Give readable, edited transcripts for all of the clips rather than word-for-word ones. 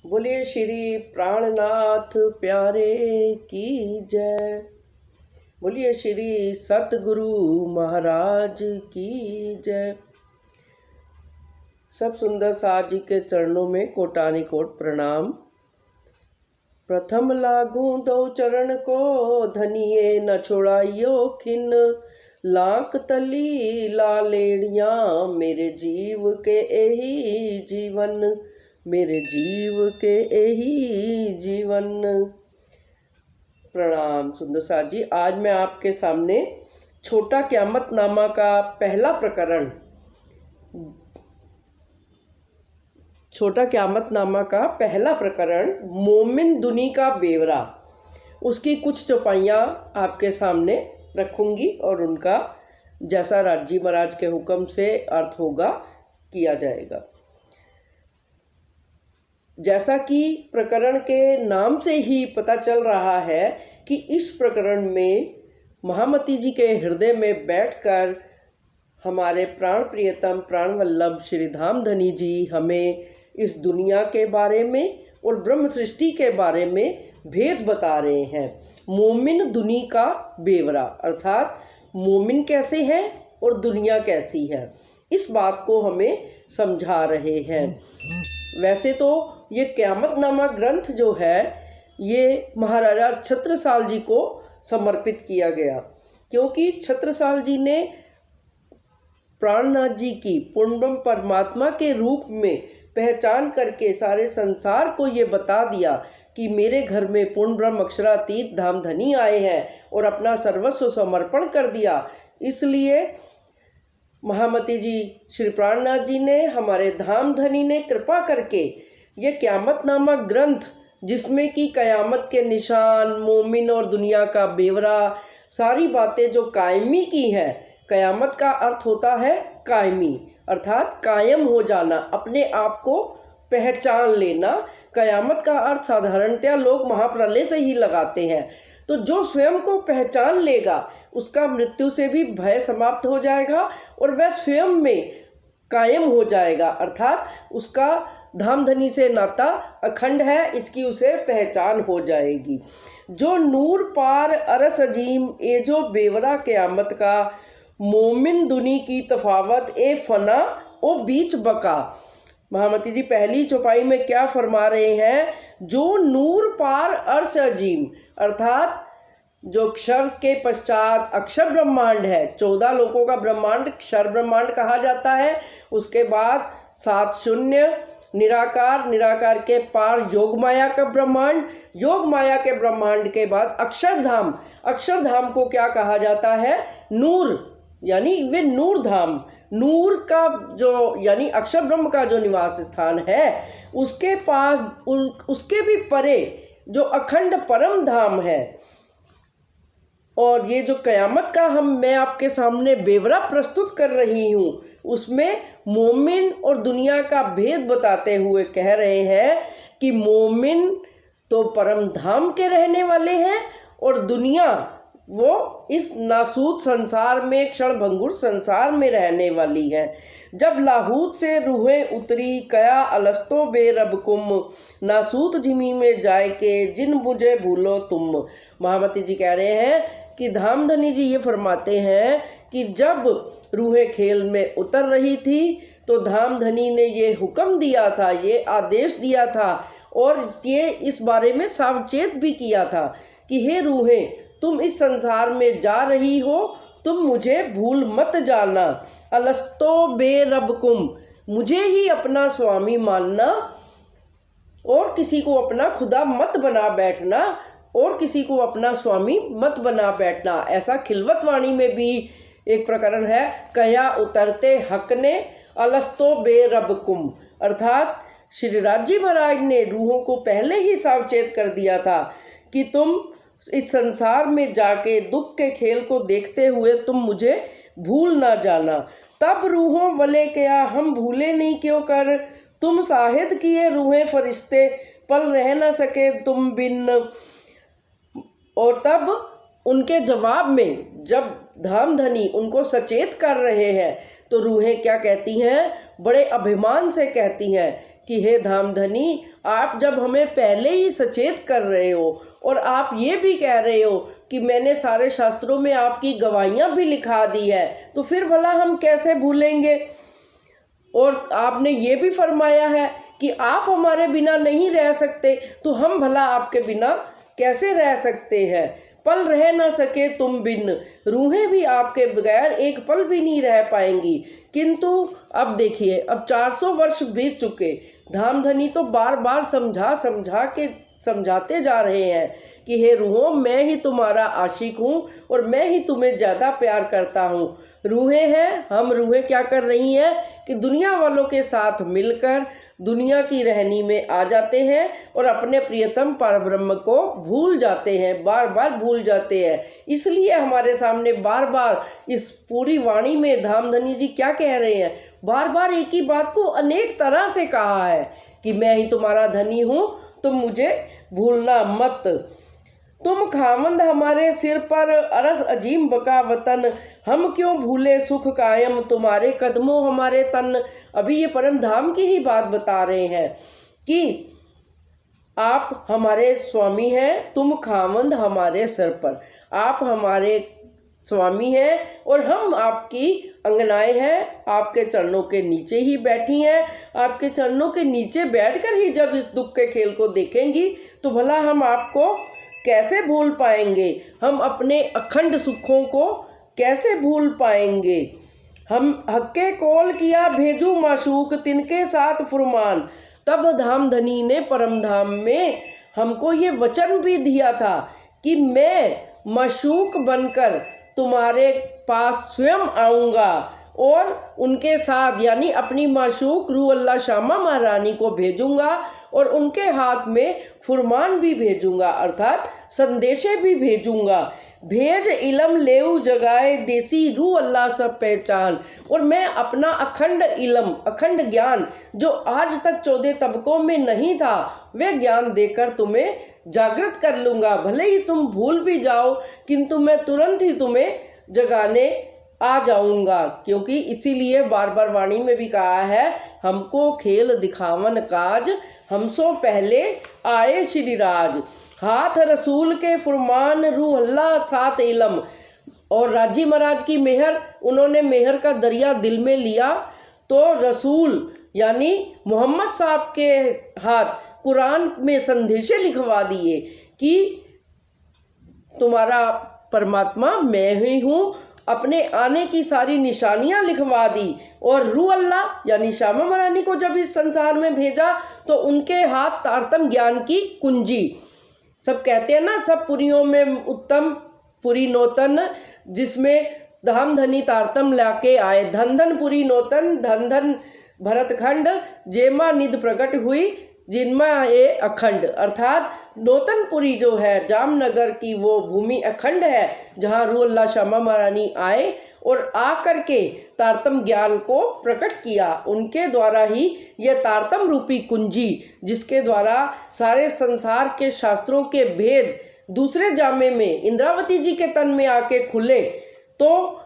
बोलिए श्री प्राणनाथ प्यारे की जय। बोलिए श्री सतगुरु महाराज की जय। सब सुंदर साज जी के चरणों में कोटानी कोट प्रणाम। प्रथम लागू दो चरण को धनिये न छोड़ाइयो खिन, लाख तली लालेड़िया मेरे जीव के यही जीवन, मेरे जीव के यही जीवन। प्रणाम सुंदर साज जी। आज मैं आपके सामने छोटा क़यामत नामा का पहला प्रकरण, छोटा क़यामत नामा का पहला प्रकरण मोमिन दुनी का बेवरा, उसकी कुछ चौपाइयाँ आपके सामने रखूंगी और उनका जैसा राजी महाराज के हुक्म से अर्थ होगा किया जाएगा। जैसा कि प्रकरण के नाम से ही पता चल रहा है कि इस प्रकरण में महामती जी के हृदय में बैठकर हमारे प्राण प्रियतम प्राण वल्लभ श्री धामधनी जी हमें इस दुनिया के बारे में और ब्रह्म सृष्टि के बारे में भेद बता रहे हैं। मोमिन दुनी का बेवरा अर्थात मोमिन कैसे है और दुनिया कैसी है, इस बात को हमें समझा रहे हैं। वैसे तो ये क़यामतनामा ग्रंथ जो है ये महाराजा छत्रसाल जी को समर्पित किया गया, क्योंकि छत्रसाल जी ने प्राणनाथ जी की पूर्ण ब्रह्म परमात्मा के रूप में पहचान करके सारे संसार को ये बता दिया कि मेरे घर में पूर्ण ब्रह्म अक्षरातीत धामधनी आए हैं और अपना सर्वस्व समर्पण कर दिया। इसलिए महामती जी श्री प्राणनाथ जी ने, हमारे धामधनी ने कृपा करके ये क़यामतनामा ग्रंथ, जिसमें कि क़यामत के निशान, मोमिन और दुनिया का बेवरा, सारी बातें जो कायमी की हैं। क़यामत का अर्थ होता है कायमी, अर्थात कायम हो जाना, अपने आप को पहचान लेना। क़यामत का अर्थ साधारणतया लोग महाप्रलय से ही लगाते हैं। तो जो स्वयं को पहचान लेगा उसका मृत्यु से भी भय समाप्त हो जाएगा और वह स्वयं में कायम हो जाएगा, अर्थात उसका धामधनी से नाता अखंड है, इसकी उसे पहचान हो जाएगी। जो नूर पार अरस अजीम ए जो बेवरा क़यामत का, मोमिन दुनी की तफावत ए फना ओ बीच बका। महामती जी पहली चौपाई में क्या फरमा रहे हैं? जो नूर पार अर्श अजीम अर्थात जो क्षर के पश्चात अक्षर ब्रह्मांड है, 14 लोकों का ब्रह्मांड क्षर ब्रह्मांड कहा जाता है। उसके बाद 7 शून्य निराकार, निराकार के पार योग माया का ब्रह्मांड, योग माया के ब्रह्मांड के बाद अक्षरधाम, अक्षरधाम को क्या कहा जाता है? नूर, यानी वे नूर धाम, नूर का जो यानी अक्षर ब्रह्म का जो निवास स्थान है, उसके पास उसके भी परे जो अखंड परम धाम है। और ये जो क़यामत का मैं आपके सामने बेवरा प्रस्तुत कर रही हूँ, उसमें मोमिन और दुनिया का भेद बताते हुए कह रहे हैं कि मोमिन तो परम धाम के रहने वाले हैं और दुनिया वो इस नासूत संसार में, क्षण भंगुर संसार में रहने वाली है। जब लाहूत से रूहें उतरी कया अलस्तो बेरब कुम, नासूत जिमी में जाए के जिन बुझे भूलो तुम। महामती जी कह रहे हैं कि धामधनी जी ये फरमाते हैं कि जब रूहें खेल में उतर रही थी तो धामधनी ने ये हुक्म दिया था, ये आदेश दिया था और ये इस बारे में सावचेत भी किया था कि हे रूहें, तुम इस संसार में जा रही हो, तुम मुझे भूल मत जाना। अलस्तो बेरबकुम, मुझे ही अपना स्वामी मानना और किसी को अपना खुदा मत बना बैठना, और किसी को अपना स्वामी मत बना बैठना। ऐसा खिलवत वाणी में भी एक प्रकरण है, कया उतरते हक ने अलस्तो बेरबकुम, अर्थात श्री राजी महाराज ने रूहों को पहले ही सावचेत कर दिया था कि तुम इस संसार में जाके दुख के खेल को देखते हुए तुम मुझे भूल ना जाना। तब रूहों वले क्या हम भूले नहीं क्यों कर, तुम साहिद किए रूहें फरिश्ते पल रह ना सके तुम बिन। और तब उनके जवाब में जब धामधनी उनको सचेत कर रहे हैं तो रूहें क्या कहती हैं? बड़े अभिमान से कहती हैं कि हे धामधनी, आप जब हमें पहले ही सचेत कर रहे हो और आप ये भी कह रहे हो कि मैंने सारे शास्त्रों में आपकी गवाहियाँ भी लिखा दी है, तो फिर भला हम कैसे भूलेंगे। और आपने ये भी फरमाया है कि आप हमारे बिना नहीं रह सकते, तो हम भला आपके बिना कैसे रह सकते हैं। पल रह ना सके तुम बिन, रूहें भी आपके बगैर एक पल भी नहीं रह पाएंगी। किंतु अब देखिए, अब 400 वर्ष बीत चुके, धामधनी तो बार बार समझा समझा के समझाते जा रहे हैं कि हे रूहों, मैं ही तुम्हारा आशिक हूँ और मैं ही तुम्हें ज़्यादा प्यार करता हूँ। रूहें हैं, हम रूहें क्या कर रही हैं कि दुनिया वालों के साथ मिलकर दुनिया की रहनी में आ जाते हैं और अपने प्रियतम परब्रह्म को भूल जाते हैं, बार बार भूल जाते हैं। इसलिए हमारे सामने बार बार इस पूरी वाणी में धामधनी जी क्या कह रहे हैं, बार बार एक ही बात को अनेक तरह से कहा है कि मैं ही तुम्हारा धनी हूँ, तुम मुझे भूलना मत। तुम खामंद हमारे सिर पर अरस अजीम बका वतन, हम क्यों भूले सुख कायम तुम्हारे कदमों हमारे तन। अभी ये परम धाम की ही बात बता रहे हैं कि आप हमारे स्वामी हैं, तुम खामंद हमारे सिर पर, आप हमारे स्वामी हैं और हम आपकी अंगनाएं हैं, आपके चरणों के नीचे ही बैठी हैं। आपके चरणों के नीचे बैठकर ही जब इस दुख के खेल को देखेंगी तो भला हम आपको कैसे भूल पाएंगे, हम अपने अखंड सुखों को कैसे भूल पाएंगे। हम हक्के कौल किया भेजू माशूक, तिनके साथ फुरमान। तब धामधनी ने परम धाम में हमको ये वचन भी दिया था कि मैं माशूक बनकर तुम्हारे पास स्वयं आऊँगा और उनके साथ यानी अपनी माशूक रूह अल्लाह श्यामा महारानी को भेजूंगा और उनके हाथ में फुरमान भी भेजूंगा, अर्थात संदेशे भी भेजूंगा। भेज इलम लेऊ जगाए देसी रूह अल्लाह सब पहचान। और मैं अपना अखंड इलम, अखंड ज्ञान जो आज तक 14 तबकों में नहीं था, वह ज्ञान देकर तुम्हें जागृत कर लूँगा। भले ही तुम भूल भी जाओ, किंतु मैं तुरंत ही तुम्हें जगाने आ जाऊंगा। क्योंकि इसीलिए बार बार वाणी में भी कहा है, हमको खेल दिखावन काज, हमसो पहले आए श्री राज। हाथ रसूल के फुरमान रूह अल्लाह साथ इलम। और राजी महाराज की मेहर, उन्होंने मेहर का दरिया दिल में लिया तो रसूल यानी मोहम्मद साहब के हाथ कुरान में संदेशे लिखवा दिए कि तुम्हारा परमात्मा मैं ही हूँ। अपने आने की सारी निशानियां लिखवा दी और रूह अल्लाह यानी श्यामा महारानी को जब इस संसार में भेजा तो उनके हाथ तारतम ज्ञान की कुंजी। सब कहते हैं ना, सब पुरियों में उत्तम पुरी नौतन, जिसमें धामधनी तारतम लाके आए। धन धन पुरी नौतन, धन धन भरतखंड, जेमा निध प्रकट हुई जिनमा ये अखंड। अर्थात नौतनपुरी जो है जामनगर की वो भूमि अखंड है जहाँ रूह अल्लाह श्यामा महारानी आए और आकर के तारतम ज्ञान को प्रकट किया। उनके द्वारा ही यह तारतम रूपी कुंजी, जिसके द्वारा सारे संसार के शास्त्रों के भेद दूसरे जामे में इंद्रावती जी के तन में आके खुले, तो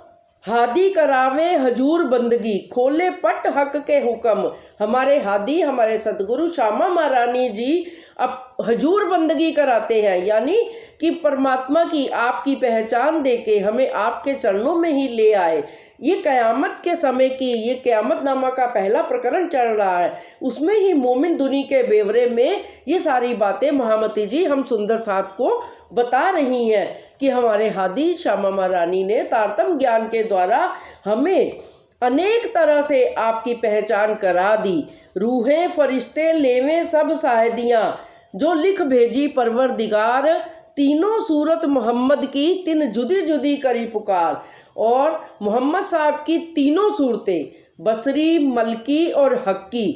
हादी करावे हजूर बंदगी, खोले पट हक के हुक्म। हमारे हादी, हमारे सदगुरु श्यामा महारानी जी अब हजूर बंदगी कराते हैं, यानी कि परमात्मा की आपकी पहचान देके हमें आपके चरणों में ही ले आए। ये क़यामत के समय की, ये क़यामत नामा का पहला प्रकरण चल रहा है, उसमें ही मोमिन दुनी के बेवरे में ये सारी बातें महामती जी हम सुंदर साथ को बता रही हैं कि हमारे हादी श्यामा महारानी ने तारतम ज्ञान के द्वारा हमें अनेक तरह से आपकी पहचान करा दी। रूहें फरिश्ते लेवें सब साहिदियाँ, जो लिख भेजी परवरदिगार, तीनों सूरत मोहम्मद की तिन जुदी जुदी करी पुकार। और मोहम्मद साहब की तीनों सूरतें, बसरी, मलकी और हक्की,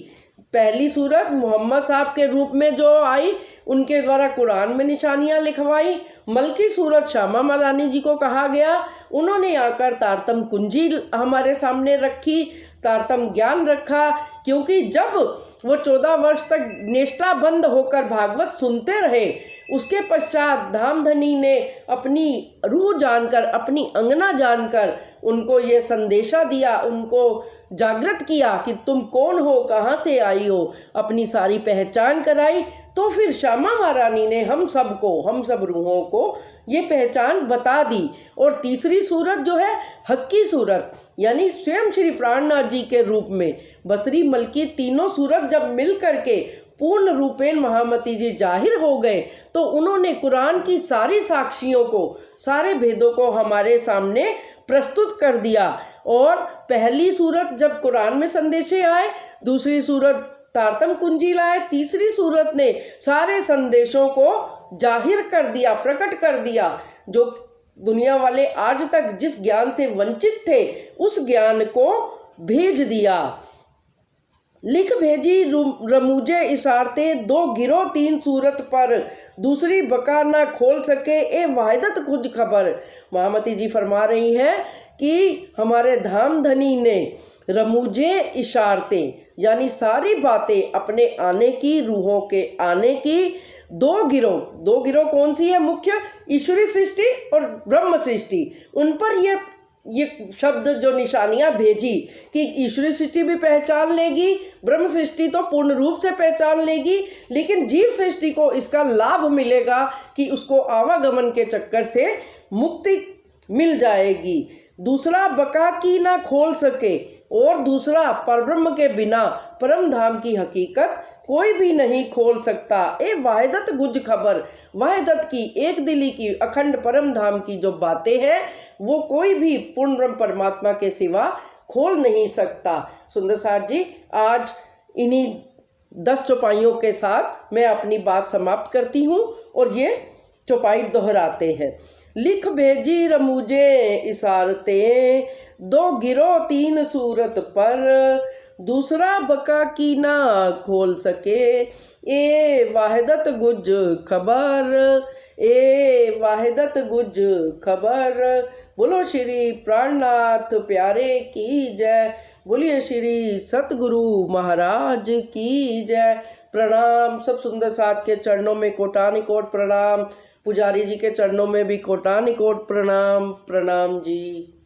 पहली सूरत मोहम्मद साहब के रूप में जो आई, उनके द्वारा कुरान में निशानियां लिखवाई। मलकी सूरत श्यामा महारानी जी को कहा गया, उन्होंने आकर तारतम कुंजी हमारे सामने रखी, तारतम ज्ञान रखा। क्योंकि जब वो 14 वर्ष तक निष्ठाबंद होकर भागवत सुनते रहे। उसके पश्चात धामधनी ने अपनी रूह जानकर, अपनी अंगना जानकर उनको ये संदेशा दिया, उनको जागृत किया कि तुम कौन हो, कहाँ से आई हो, अपनी सारी पहचान कराई। तो फिर श्यामा महारानी ने हम सब रूहों को ये पहचान बता दी। और तीसरी सूरत जो है हक की सूरत, यानी स्वयं श्री प्राणनाथ जी के रूप में बसरी मल की तीनों सूरत जब मिल करके पूर्ण रूपेण महामती जी जाहिर हो गए, तो उन्होंने कुरान की सारी साक्षियों को, सारे भेदों को हमारे सामने प्रस्तुत कर दिया। और पहली सूरत जब कुरान में संदेशे आए, दूसरी सूरत तारतम कुंजी लाए, तीसरी सूरत ने सारे संदेशों को जाहिर कर दिया, प्रकट कर दिया। जो दुनिया वाले आज तक जिस ज्ञान से वंचित थे, उस ज्ञान को भेज दिया। लिख भेजी रमूजे इशारते, दो गिरो तीन सूरत पर, दूसरी बका ना खोल सके ए वाहिदत कुछ खबर। महामती जी फरमा रही हैं कि हमारे धामधनी ने रमूजे इशारते, यानी सारी बातें अपने आने की, रूहों के आने की, दो गिरोह कौन सी है मुख्य, ईश्वरी सृष्टि और ब्रह्म सृष्टि, उन पर ये शब्द जो निशानियां भेजी कि ईश्वरी सृष्टि भी पहचान लेगी, ब्रह्म सृष्टि तो पूर्ण रूप से पहचान लेगी, लेकिन जीव सृष्टि को इसका लाभ मिलेगा कि उसको आवागमन के चक्कर से मुक्ति मिल जाएगी। दूसरा बका की ना खोल सके, और दूसरा परब्रह्म के बिना परम धाम की हकीकत कोई भी नहीं खोल सकता। ए वाहिदत गुज खबर, वाहिदत की, एक दिली की, अखंड परम धाम की जो बातें हैं वो कोई भी पूर्ण ब्रह्म परमात्मा के सिवा खोल नहीं सकता। सुंदर सार जी, आज इन्हीं 10 चौपाइयों के साथ मैं अपनी बात समाप्त करती हूँ और ये चौपाई दोहराते हैं। लिख भेजी रमूजे इशारते, दो गिरो तीन सूरत पर, दूसरा बका की ना खोल सके ए वाहिदत गुज खबर, ए वाहिदत गुज खबर। बोलो श्री प्राणनाथ प्यारे की जय, बोलिए श्री सतगुरु महाराज की जय। प्रणाम। सब सुंदर साथ के चरणों में कोटानुकोट प्रणाम, पुजारी जी के चरणों में भी कोटानुकोट प्रणाम। प्रणाम जी।